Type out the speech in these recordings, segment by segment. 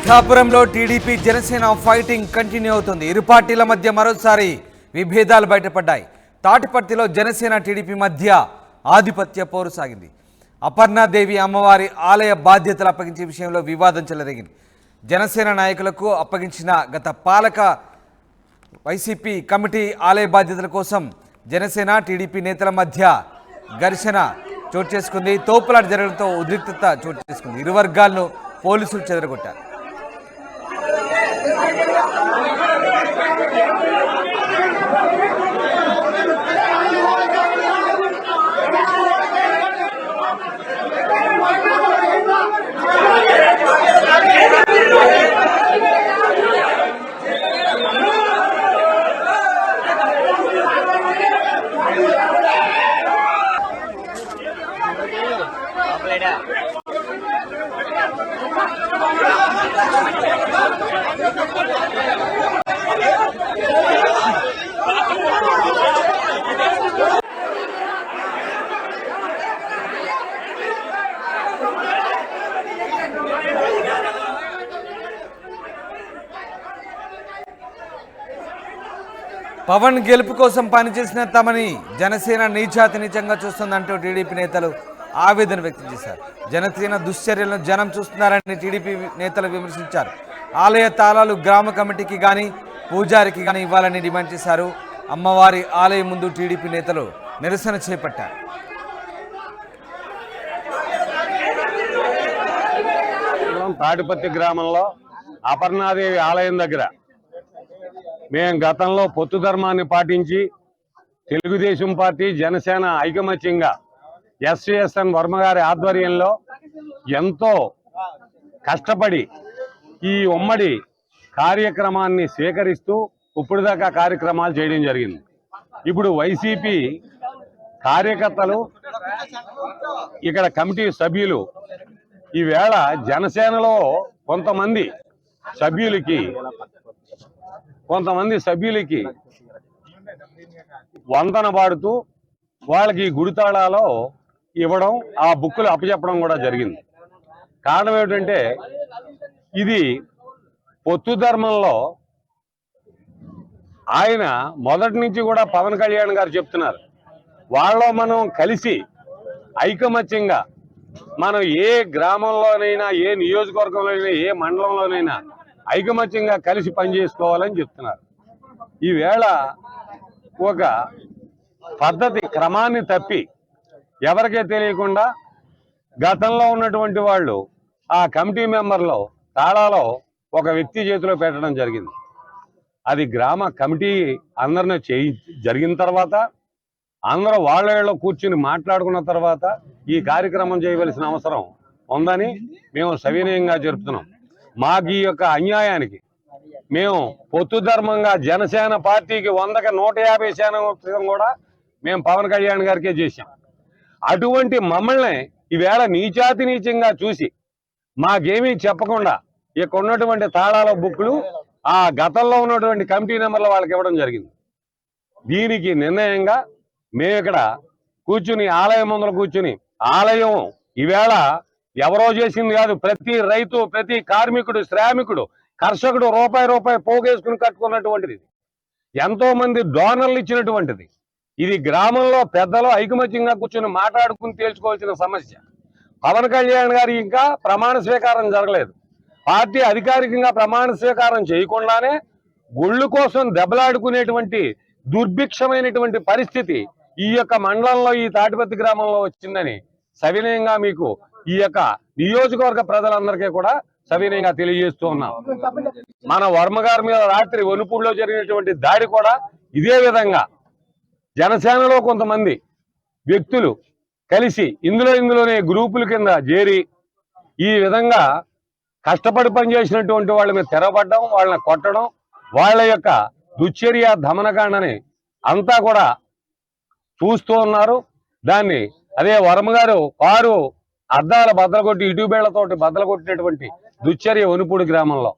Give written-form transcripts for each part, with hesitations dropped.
పిఠాపురంలో TDP Janasena fighting continue అవుతుంది. ఇరు పార్టీల మధ్య మరోసారి విభేదాలు బయటపడ్డాయి. తాటిపర్తిలో జనసేన టీడీపీ మధ్య ఆధిపత్య పోరు సాగింది. అపర్ణాదేవి అమ్మవారి ఆలయ బాధ్యతలు అప్పగించే విషయంలో వివాదం చెలరేగింది. జనసేన నాయకులకు అప్పగించిన గత పాలక వైసీపీ కమిటీ ఆలయ బాధ్యతల కోసం జనసేన టీడీపీ నేతల మధ్య ఘర్షణ చోటు చేసుకుంది. తోపులాట జరగడంతో ఉద్రిక్తత చోటు చేసుకుంది. ఇరు వర్గాలను పోలీసులు చెదరగొట్టారు. పవన్ గెలుపు కోసం పనిచేసిన తమని జనసేన నీచాతి నీచంగా చూస్తుందంటూ టీడీపీ నేతలు ఆవేదన వ్యక్తం చేశారు. జనసేన దుశ్చర్యలను జనం చూస్తున్నారని టీడీపీ నేతలు విమర్శించారు. ఆలయ తాళాలు గ్రామ కమిటీకి కానీ పూజారికి కానీ ఇవ్వాలని డిమాండ్ చేశారు. అమ్మవారి ఆలయం ముందు టీడీపీ నేతలు నిరసన చేపట్టారు. తాటిపత్తి గ్రామంలో అపర్ణాదేవి ఆలయం దగ్గర మేము గతంలో పొత్తు ధర్మాన్ని పాటించి తెలుగుదేశం పార్టీ జనసేన ఐకమత్యంగా ఎస్ఎస్ఎన్ వర్మ గారి ఆధ్వర్యంలో ఎంతో కష్టపడి ఈ ఉమ్మడి కార్యక్రమాన్ని స్వీకరిస్తూ ఇప్పుడు దాకా కార్యక్రమాలు చేయడం జరిగింది. ఇప్పుడు వైసీపీ కార్యకర్తలు ఇక్కడ కమిటీ సభ్యులు ఈవేళ జనసేనలో కొంతమంది సభ్యులకి వందన పాడుతూ వాళ్ళకి గుడితాళాలో ఇవ్వడం, ఆ బుక్కులు అప్పచెప్పడం కూడా జరిగింది. కారణం ఏమిటంటే ఇది పొత్తు ధర్మంలో ఆయన మొదటి నుంచి కూడా పవన్ కళ్యాణ్ గారు చెప్తున్నారు, వాళ్ళలో మనం కలిసి ఐకమత్యంగా మనం ఏ గ్రామంలోనైనా, ఏ నియోజకవర్గంలోనైనా, ఏ మండలంలోనైనా ఐకమత్యంగా కలిసి పనిచేసుకోవాలని చెప్తున్నారు. ఈవేళ ఒక పద్ధతి క్రమాన్ని తప్పి ఎవరికే తెలియకుండా గతంలో ఉన్నటువంటి వాళ్ళు ఆ కమిటీ మెంబర్లో తాళాలో ఒక వ్యక్తి చేతిలో పెట్టడం జరిగింది. అది గ్రామ కమిటీ అందరినీ జరిగిన తర్వాత అందరూ వాళ్ళలో కూర్చుని మాట్లాడుకున్న తర్వాత ఈ కార్యక్రమం చేయవలసిన అవసరం ఉందని మేము సవినయంగా జరుపుతున్నాం. మాకు ఈ యొక్క అన్యాయానికి మేము పొత్తు ధర్మంగా జనసేన పార్టీకి 100కి 150% కూడా మేము పవన్ కళ్యాణ్ గారికే చేశాం. అటువంటి మమ్మల్ని ఈవేళ నీచాతి నీచంగా చూసి మాకేమీ చెప్పకుండా ఇక్కడ ఉన్నటువంటి తాళాల బుక్కులు ఆ గతంలో ఉన్నటువంటి కమిటీ నెంబర్ల వాళ్ళకి ఇవ్వడం జరిగింది. దీనికి నిర్ణయంగా మేము ఇక్కడ కూర్చుని ఆలయం ముందర కూర్చుని, ఆలయం ఈవేళ ఎవరో చేసింది కాదు, ప్రతి రైతు, ప్రతి కార్మికుడు, శ్రామికుడు, కర్షకుడు రూపాయి పోగేసుకుని కట్టుకున్నటువంటిది. ఎంతో మంది డోనర్లు ఇచ్చినటువంటిది. ఇది గ్రామంలో పెద్దలు ఐకమత్యంగా కూర్చొని మాట్లాడుకుని తేల్చుకోవాల్సిన సమస్య. పవన్ కళ్యాణ్ గారు ఇంకా ప్రమాణ స్వీకారం జరగలేదు. పార్టీ అధికారికంగా ప్రమాణ స్వీకారం చేయకుండానే గుళ్ళు కోసం దెబ్బలాడుకునేటువంటి దుర్భిక్షమైనటువంటి పరిస్థితి ఈ యొక్క మండలంలో, ఈ తాటిపత్తి గ్రామంలో వచ్చిందని సవినయంగా మీకు ఈ యొక్క నియోజకవర్గ ప్రజలందరికీ కూడా సవినయంగా తెలియజేస్తూ ఉన్నాం. మన వర్మ గారి మీద రాత్రి వనుపూడిలో జరిగినటువంటి దాడి కూడా ఇదే విధంగా జనసేనలో కొంతమంది వ్యక్తులు కలిసి ఇందులోనే గ్రూపుల కింద చేరి ఈ విధంగా కష్టపడి పనిచేసినటువంటి వాళ్ళ మీద తెరబడ్డం, వాళ్ళని కొట్టడం, వాళ్ళ యొక్క దుశ్చర్య దమనకాండని అంతా కూడా చూస్తూ ఉన్నారు. దాన్ని అదే వర్మ గారు కారు అద్దాల బద్దలగొట్టి, ఇటుబేళ్లతోటి బద్దలగొట్టినటువంటి దుశ్చర్య వనుపూడి గ్రామంలో,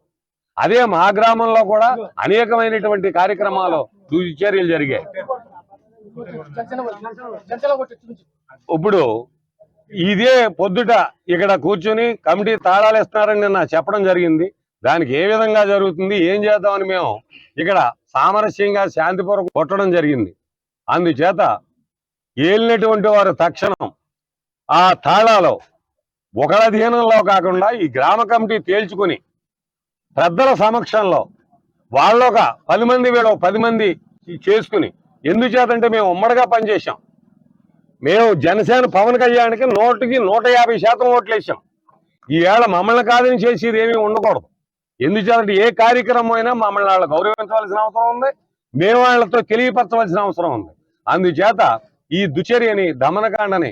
అదే మా గ్రామంలో కూడా అనేకమైనటువంటి కార్యక్రమాలు దుశ్చర్యలు జరిగాయి. ఇప్పుడు ఇదే పొద్దుట ఇక్కడ కూర్చుని కమిటీ తాళాలు ఇస్తున్నారని నిన్న చెప్పడం జరిగింది. దానికి ఏ విధంగా జరుగుతుంది, ఏం చేద్దామని మేము ఇక్కడ సామరస్యంగా శాంతిపూర్వకం కొట్టడం జరిగింది. అందుచేత ఏలినటువంటి వారు తక్షణం ఆ తాళాలు ఒకళ్ళ అధీనంలో కాకుండా ఈ గ్రామ కమిటీ తేల్చుకుని పెద్దల సమక్షంలో వాళ్ళొక 10 మంది వీళ్ళు 10 మంది చేసుకుని, ఎందుచేతంటే మేము ఉమ్మడిగా పనిచేసాం. మేము జనసేన పవన్ కళ్యాణ్కి 100కి 150% ఓట్లు వేసాం. ఈవేళ మమ్మల్ని కాదని చేసేది ఏమీ ఉండకూడదు. ఎందుచేతంటే ఏ కార్యక్రమం అయినా మమ్మల్ని వాళ్ళు గౌరవించవలసిన అవసరం ఉంది, మేము వాళ్ళతో తెలియపరచవలసిన అవసరం ఉంది. అందుచేత ఈ దుచర్యని, దమనకాండని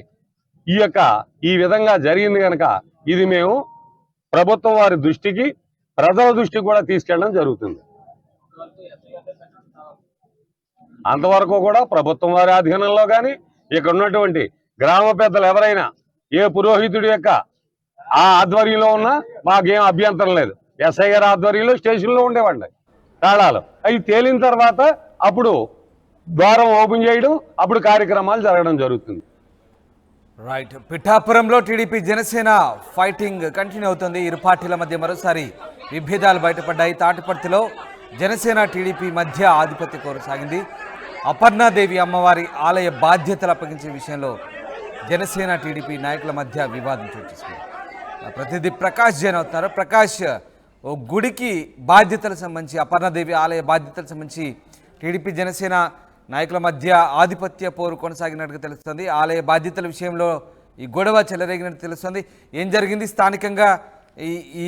ఈ విధంగా జరిగింది కనుక ఇది మేము ప్రభుత్వం వారి దృష్టికి, ప్రజల దృష్టికి కూడా తీసుకెళ్ళడం జరుగుతుంది. అంతవరకు కూడా ప్రభుత్వం వారి అధీనంలో కానీ ఇక్కడ ఉన్నటువంటి గ్రామ పెద్దలు ఎవరైనా ఏ పురోహితుడి యొక్క ఆ ఆధ్వర్యంలో ఉన్నా మాకేం అభ్యంతరం లేదు. ఎస్ఐ గారి ఆధ్వర్యంలో స్టేషన్లో ఉండేవాడి తాళాలు అవి తేలిన తర్వాత అప్పుడు ద్వారం ఓపెన్ చేయడం, అప్పుడు కార్యక్రమాలు జరగడం జరుగుతుంది. రైట్. పిఠాపురంలో టీడీపీ జనసేన ఫైటింగ్ కంటిన్యూ అవుతుంది. ఇరు పార్టీల మధ్య మరోసారి విభేదాలు బయటపడ్డాయి. తాటిపర్తిలో జనసేన టీడీపీ మధ్య ఆధిపత్య కొనసాగింది. అపర్ణాదేవి అమ్మవారి ఆలయ బాధ్యతలు అప్పగించే విషయంలో జనసేన టీడీపీ నాయకుల మధ్య వివాదం చోటు చేసుకుంది. ప్రతినిధి ప్రకాష్ జైన్ అవుతున్నారు. ప్రకాష్, ఓ గుడికి బాధ్యతలకు సంబంధించి, అపర్ణాదేవి ఆలయ బాధ్యతలకు సంబంధించి టీడీపీ జనసేన నాయకుల మధ్య ఆధిపత్య పోరు కొనసాగినట్టుగా తెలుస్తుంది. ఆలయ బాధ్యతల విషయంలో ఈ గొడవ చెలరేగినట్టు తెలుస్తుంది. ఏం జరిగింది? ఈ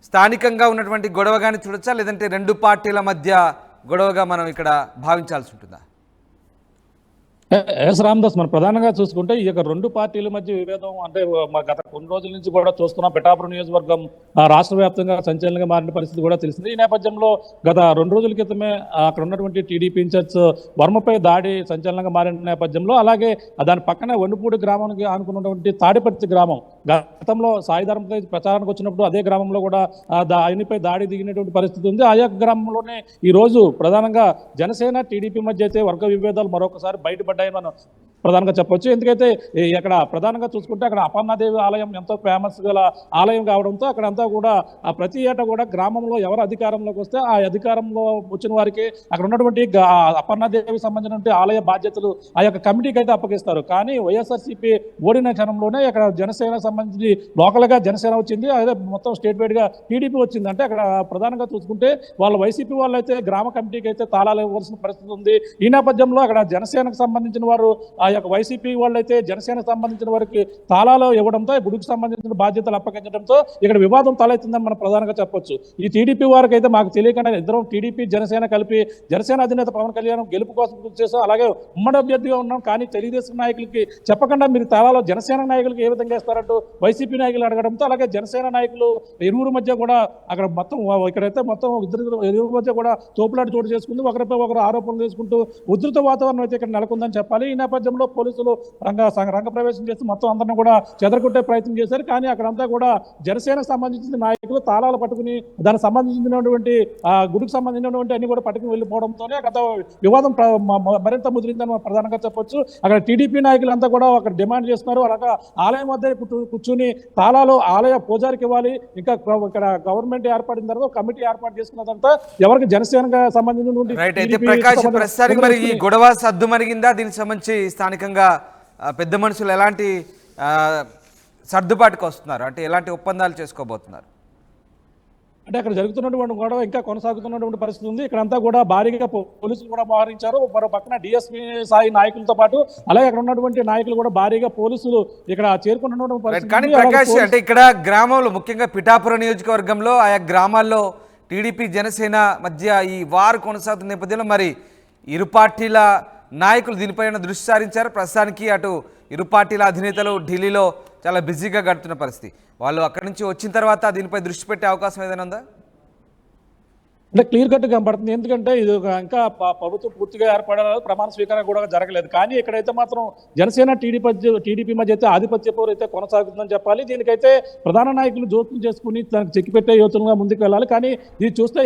స్థానికంగా ఉన్నటువంటి గొడవగానే చూడొచ్చా, లేదంటే రెండు పార్టీల మధ్య గొడవగా మనం ఇక్కడ భావించాల్సి ఉంటుందా? ఎస్ రామదాస్, మనం ప్రధానంగా చూసుకుంటే ఈ యొక్క రెండు పార్టీల మధ్య విభేదం అంటే గత కొన్ని రోజుల నుంచి కూడా చూస్తున్నాం. పిఠాపురం నియోజకవర్గం రాష్ట్ర వ్యాప్తంగా సంచలనంగా మారిన పరిస్థితి కూడా తెలిసింది. ఈ నేపథ్యంలో గత 2 రోజుల క్రితమే అక్కడ ఉన్నటువంటి టీడీపీ ఇన్ఛార్జ్ వర్మపై దాడి సంచలనంగా మారిన నేపథ్యంలో, అలాగే దాని పక్కనే వన్నిపూడి గ్రామానికి ఆనుకున్నటువంటి తాడిపర్తి గ్రామం గతంలో సాయిధర్మపై ప్రచారానికి వచ్చినప్పుడు అదే గ్రామంలో కూడా ఆయనపై దాడి దిగినటువంటి పరిస్థితి ఉంది. ఆయా గ్రామంలోనే ఈ రోజు ప్రధానంగా జనసేన టీడీపీ మధ్య అయితే వర్గ విభేదాలు మరొకసారి బయటపడ్డాయి మనం ప్రధానంగా చెప్పొచ్చు. ఎందుకైతే ఇక్కడ ప్రధానంగా చూసుకుంటే అక్కడ అపర్ణాదేవి ఆలయం ఎంతో ఫేమస్ గల ఆలయం కావడంతో అక్కడంతా కూడా ప్రతి ఏటా కూడా గ్రామంలో ఎవరు అధికారంలోకి వస్తే ఆ అధికారంలో వచ్చిన వారికి అక్కడ ఉన్నటువంటి అపర్ణాదేవికి సంబంధించినటువంటి ఆలయ బాధ్యతలు ఆ యొక్క కమిటీకి అయితే అప్పగిస్తారు. కానీ వైఎస్ఆర్సీపీ ఓడిన క్షణంలోనే అక్కడ జనసేన సంబంధించి లోకల్గా జనసేన వచ్చింది, అదే మొత్తం స్టేట్ వైడ్ గా టీడీపీ వచ్చింది. అంటే అక్కడ ప్రధానంగా చూసుకుంటే వాళ్ళ వైసీపీ వాళ్ళు అయితే గ్రామ కమిటీకి అయితే తాళాలు ఇవ్వాల్సిన పరిస్థితి ఉంది. ఈ నేపథ్యంలో అక్కడ జనసేనకు సంబంధించిన వారు ఆ యొక్క వైసీపీ వాళ్ళు అయితే జనసేనకు సంబంధించిన వారికి తాళాలు ఇవ్వడంతో, గుడికి సంబంధించిన బాధ్యతలు అప్పగించడంతో ఇక్కడ వివాదం తలెత్తిందని మనం ప్రధానంగా చెప్పొచ్చు. ఈ టీడీపీ వారికి అయితే మాకు తెలియకుండా ఇద్దరం టీడీపీ జనసేన కలిపి జనసేన అధినేత పవన్ కళ్యాణ్ గెలుపు కోసం కృషి చేస్తాం, అలాగే ఉమ్మడి అభ్యర్థిగా ఉన్నాం, కానీ తెలుగుదేశం నాయకులకి చెప్పకుండా మీరు తాళాలు జనసేన నాయకులకి ఏ విధంగా ఇస్తారంటూ వైసీపీ నాయకులు అడగడంతో, అలాగే జనసేన నాయకులు ఇరువురు మధ్య కూడా అక్కడ మొత్తం ఇక్కడైతే మొత్తం ఇరువురు మధ్య కూడా తోపులాట చోటు చేసుకుంది. ఒకరిపై ఒకరు ఆరోపణలు చేసుకుంటూ ఉధృత వాతావరణం అయితే ఇక్కడ నెలకొందని చెప్పాలి. ఈ నేపథ్యంలో పోలీసులు రంగప్రవేశం చేసి మొత్తం అందరినీ కూడా చెదరగొట్టే ప్రయత్నం చేశారు. కానీ అక్కడంతా కూడా జనసేనకు సంబంధించిన నాయకులు తాళాలు పట్టుకుని దానికి సంబంధించినటువంటి గుడికి సంబంధించినటువంటి అన్ని కూడా పట్టుకుని వెళ్ళిపోవడంతోనే అక్కడ వివాదం మరింత ముదిరిందని ప్రధానంగా చెప్పొచ్చు. అక్కడ టీడీపీ నాయకులంతా కూడా అక్కడ డిమాండ్ చేస్తున్నారు. అలాగే ఆలయం వద్ద కూర్చుని తాళాలు ఆలయ పూజారికి ఇవ్వాలి, ఇంకా ఇక్కడ గవర్నమెంట్ ఏర్పడిన తర్వాత కమిటీ ఏర్పాటు చేసుకున్నదంతా ఎవరికి జనసేనకు సంబంధించిన మరి ఈ గొడవ సద్దుమరిగిందా? దీనికి సంబంధించి స్థానికంగా పెద్ద మనుషులు ఎలాంటి సర్దుబాటుకు వస్తున్నారు, అంటే ఎలాంటి ఒప్పందాలు చేసుకోబోతున్నారు? అంటే అక్కడ జరుగుతున్నటువంటి గొడవ ఇంకా కొనసాగుతున్నటువంటి పరిస్థితి ఉంది. ఇక్కడంతా కూడా భారీగా పోలీసులు కూడా మోహరించారు. మరో పక్కన డిఎస్పీ స్థాయి నాయకులతో పాటు అలాగే అక్కడ ఉన్నటువంటి నాయకులు కూడా భారీగా పోలీసులు ఇక్కడ చేరుకున్నటువంటి పరిస్థితి. కానీ ప్రకాష్, అంటే ఇక్కడ గ్రామంలో ముఖ్యంగా పిఠాపురం నియోజకవర్గంలో ఆయా గ్రామాల్లో టీడీపీ జనసేన మధ్య ఈ వారు కొనసాగుతున్న నేపథ్యంలో మరి ఇరు పార్టీల నాయకులు దీనిపైన దృష్టి సారించారు. ప్రస్తుతానికి అటు ఇరు పార్టీల అధినేతలు ఢిల్లీలో చాలా బిజీగా గడుపుతున్న పరిస్థితి. వాళ్ళు అక్కడి నుంచి వచ్చిన తర్వాత దీనిపై దృష్టి పెట్టే అవకాశం ఏదైనా ఉందా? అంటే క్లియర్ కట్ కనబడుతుంది. ఎందుకంటే ఇది ఇంకా ప్రభుత్వం పూర్తిగా ఏర్పడాలి, ప్రమాణ స్వీకారం కూడా జరగలేదు. కానీ ఇక్కడైతే మాత్రం జనసేన టీడీపీ మధ్య అయితే ఆధిపత్య పోరు అయితే కొనసాగుతుందని చెప్పాలి. దీనికైతే ప్రధాన నాయకులు జోక్యం చేసుకుని దానికి చెక్కి పెట్టే యోచనగా ముందుకు వెళ్ళాలి. కానీ ఇది చూస్తే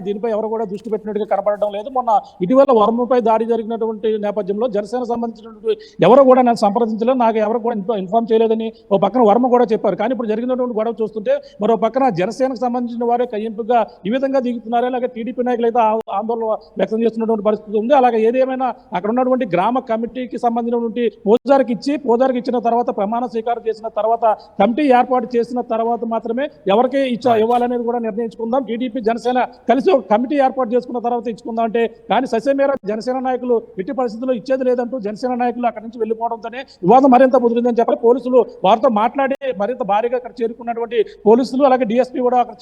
దీనిపై ఎవరు కూడా దృష్టి పెట్టినట్టుగా కనబడడం లేదు. మొన్న ఇటీవల వర్మపై దాడి జరిగినటువంటి నేపథ్యంలో జనసేన సంబంధించినటువంటి ఎవరు కూడా నేను సంప్రదించలేదు, నాకు ఎవరు కూడా ఇన్ఫార్మ్ చేయలేదని ఓ పక్కన వర్మ కూడా చెప్పారు. కానీ ఇప్పుడు జరిగినటువంటి గొడవ చూస్తుంటే మరో పక్కన జనసేనకు సంబంధించిన వారే కయ్యింపుగా ఈ విధంగా దిగుతున్నారు. అలాగే టీడీపీ నాయకులు అయితే ఆందోళన వ్యక్తం చేస్తున్నటువంటి పరిస్థితి ఉంది. అలాగే ఏదేమైనా అక్కడ ఉన్నటువంటి గ్రామ కమిటీకి సంబంధించినటువంటి పూజారికి ఇచ్చిన తర్వాత ప్రమాణ స్వీకారం చేసిన తర్వాత కమిటీ ఏర్పాటు చేసిన తర్వాత మాత్రమే ఎవరికి ఇవ్వాలనేది కూడా నిర్ణయించుకుందాం. టీడీపీ జనసేన కలిసి ఒక కమిటీ ఏర్పాటు చేసుకున్న తర్వాత ఇచ్చుకుందాం అంటే కానీ ససేమేర జనసేన నాయకులు ఎట్టి పరిస్థితుల్లో ఇచ్చేది లేదంటూ జనసేన నాయకులు అక్కడి నుంచి వెళ్ళిపోవడంతోనే వివాదం మరింత ముదిరిందని చెప్పాలి. పోలీసులు వారితో మాట్లాడి మరింత భారీగా అక్కడ చేరుకున్నటువంటి పోలీసులు అలాగే డిఎస్పీ కూడా అక్కడ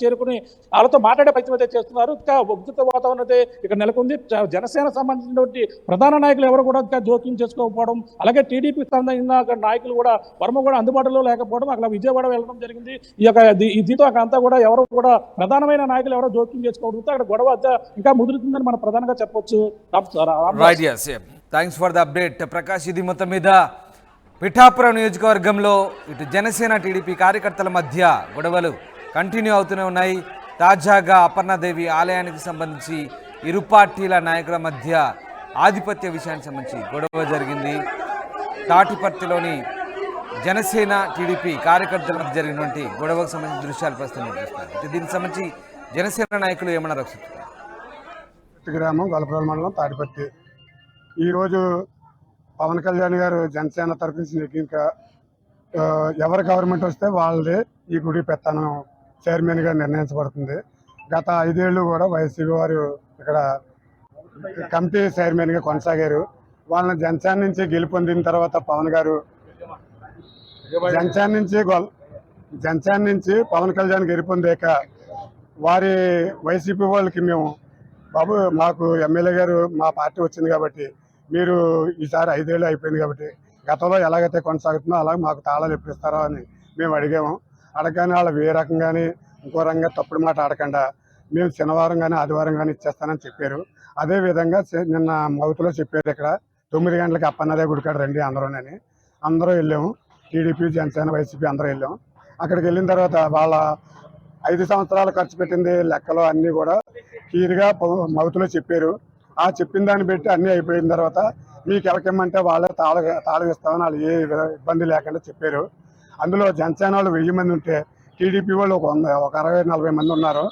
చేరుకుని వాళ్ళతో మాట్లాడే ప్రయత్నం చేస్తున్నారు. ఇంకా ఉద్రిక్త వాతావరణం అయితే ఇక్కడ నెలకొంది. జనసేన సంబంధించినటువంటి ప్రధాన నాయకులు ఎవరు కూడా ఇంకా జోక్యం చేసుకోకపోవడం, అలాగే టీడీపీ సంబంధించిన నాయకులు కూడా వర్మ కూడా అందుబాటులో లేకపోవడం, అక్కడ విజయవాడ వెళ్ళడం జరిగింది. దీంతో అక్కడ అంతా కూడా ఎవరు కూడా ప్రధానమైన నాయకులు ఎవరో జోక్యం చేసుకోవడంతో అక్కడ గొడవ ఇంకా ముదురుతుందని మనం ప్రధానంగా చెప్పొచ్చు. Thanks for the update Prakash. ఇది మొత్తం మీద పిఠాపురం నియోజకవర్గంలో ఇటు జనసేన టీడీపీ కార్యకర్తల మధ్య గొడవలు కంటిన్యూ అవుతూనే ఉన్నాయి. తాజాగా అపర్ణాదేవి ఆలయానికి సంబంధించి ఇరు పార్టీల నాయకుల మధ్య ఆధిపత్య విషయానికి సంబంధించి గొడవ జరిగింది. తాటిపర్తిలోని జనసేన టీడీపీ కార్యకర్తల మధ్య జరిగినటువంటి గొడవకు సంబంధించిన దృశ్యాలు ప్రస్తుతం చూస్తారు. దీనికి సంబంధించి జనసేన నాయకులు ఏమన్నా రక్షిస్తారు? గ్రామం గొల్లపురం మండలం తాటిపర్తి. ఈరోజు పవన్ కళ్యాణ్ గారు జనసేన తరఫు నుంచి ఇంకా ఎవరు గవర్నమెంట్ వస్తే వాళ్ళదే ఈ గుడి పెత్తనం చైర్మన్గా నిర్ణయించబడుతుంది. గత 5 ఏళ్ళు కూడా వైసీపీ వారు ఇక్కడ కమిటీ చైర్మన్గా కొనసాగారు. వాళ్ళని జనసేన నుంచి గెలుపొందిన తర్వాత పవన్ గారు జనసేన నుంచి పవన్ కళ్యాణ్ గెలుపొందాక వారి వైసీపీ వాళ్ళకి మేము బాబు మాకు ఎమ్మెల్యే గారు మా పార్టీ వచ్చింది కాబట్టి మీరు ఈసారి 5 ఏళ్ళు అయిపోయింది కాబట్టి గతంలో ఎలాగైతే కొనసాగుతుందో అలాగే మాకు తాళాలు ఎప్పుడు ఇస్తారో అని మేము అడిగాము. అడగగానే వాళ్ళు ఏ రకంగానే ఇంకో రకంగా తప్పుడు మాట ఆడకుండా మేము శనివారం కానీ ఆదివారం కానీ ఇచ్చేస్తానని చెప్పారు. అదేవిధంగా నిన్న మౌతులో చెప్పారు, ఇక్కడ 9 గంటలకి అప్పన్నదే గుడికాడ రండి అందరూ వెళ్ళాము. టీడీపీ జనసేన వైసీపీ అందరూ వెళ్ళాము. అక్కడికి వెళ్ళిన తర్వాత వాళ్ళ 5 సంవత్సరాలు ఖర్చు పెట్టింది లెక్కలు అన్నీ కూడా క్లియర్గా మౌతులో చెప్పారు. ఆ చెప్పిన దాన్ని బట్టి అన్నీ అయిపోయిన తర్వాత మీకు ఎవరికేమంటే వాళ్ళే తాళం ఇస్తామని వాళ్ళు ఏ ఇబ్బంది లేకుండా చెప్పారు. అందులో జనసేన వాళ్ళు 1000 మంది ఉంటే టీడీపీ వాళ్ళు ఒక 60-40 మంది ఉన్నారు.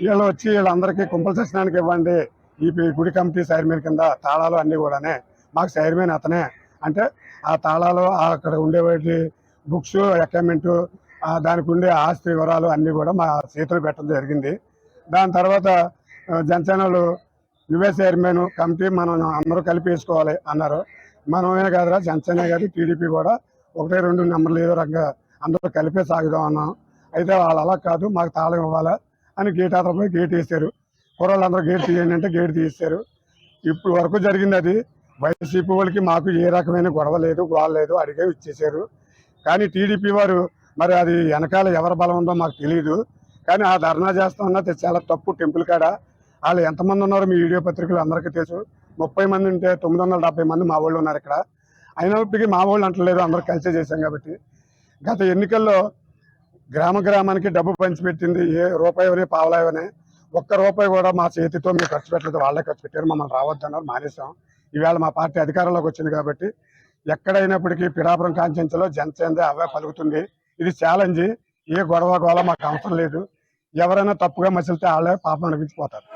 వీళ్ళు వచ్చి వీళ్ళందరికీ కుంపల్సేషనానికి ఇవ్వండి, ఈ గుడి కమిటీ చైర్మన్ కింద తాళాలు అన్నీ కూడానే మాకు చైర్మన్ అతనే అంటే ఆ తాళాలు అక్కడ ఉండేవాటి బుక్స్ అకౌంట్మెంటు దానికి ఉండే ఆస్తి వివరాలు అన్నీ కూడా మా చేతులు పెట్టడం జరిగింది. దాని తర్వాత జనసేనలు నువ్వే చైర్మన్ కమిటీ మనం అందరూ కలిపి వేసుకోవాలి అన్నారు. మనమే కాదురా జనసేన గారి టీడీపీ కూడా 1-2 నెంబర్లు ఏదో రకంగా అందరూ కలిపే సాగుదాం అన్నాం. అయితే వాళ్ళు అలా కాదు మాకు తాళం ఇవ్వాలా అని గేట్ అతనిపై గేట్ వేసారు. కుర్రోళ్ళందరూ గేట్ తీయండి అంటే గేట్ తీసేశారు. ఇప్పుడు వరకు జరిగింది అది. వైసీపీ వాళ్ళకి మాకు ఏ రకమైన గొడవ లేదు, గోల లేదు, అడిగే ఇచ్చేసారు. కానీ టీడీపీ వారు మరి అది వెనకాల ఎవరి బలం ఉందో మాకు తెలియదు. కానీ ఆ ధర్నా చేస్తామన్నది చాలా తప్పు. టెంపుల్ కాడ వాళ్ళు ఎంతమంది ఉన్నారో మీ వీడియో పత్రికలు అందరికీ తెలుసు. 30 మంది ఉంటే 970 మంది మా వాళ్ళు ఉన్నారు ఇక్కడ. అయినప్పటికీ మా వాళ్ళు అంటలేదు, అందరూ కలిసే చేశాం కాబట్టి. గత ఎన్నికల్లో గ్రామానికి డబ్బు పంచిపెట్టింది ఏ రూపాయి పావలాయని, ₹1 కూడా మా చేతితో మీరు ఖర్చు పెట్టలేదు, వాళ్ళే ఖర్చు పెట్టారు. మమ్మల్ని రావద్దన్నారు, మానేసాం. ఈవేళ మా పార్టీ అధికారంలోకి వచ్చింది కాబట్టి ఎక్కడైనప్పటికీ పిఠాపురం కాన్స్టిట్యున్సీలో జనసేన అవే పలుకుతుంది. ఇది ఛాలెంజ్. ఏ గొడవ మాకు అవసరం లేదు. ఎవరైనా తప్పుగా మసిలితే వాళ్ళే పాపం అనిపించిపోతారు.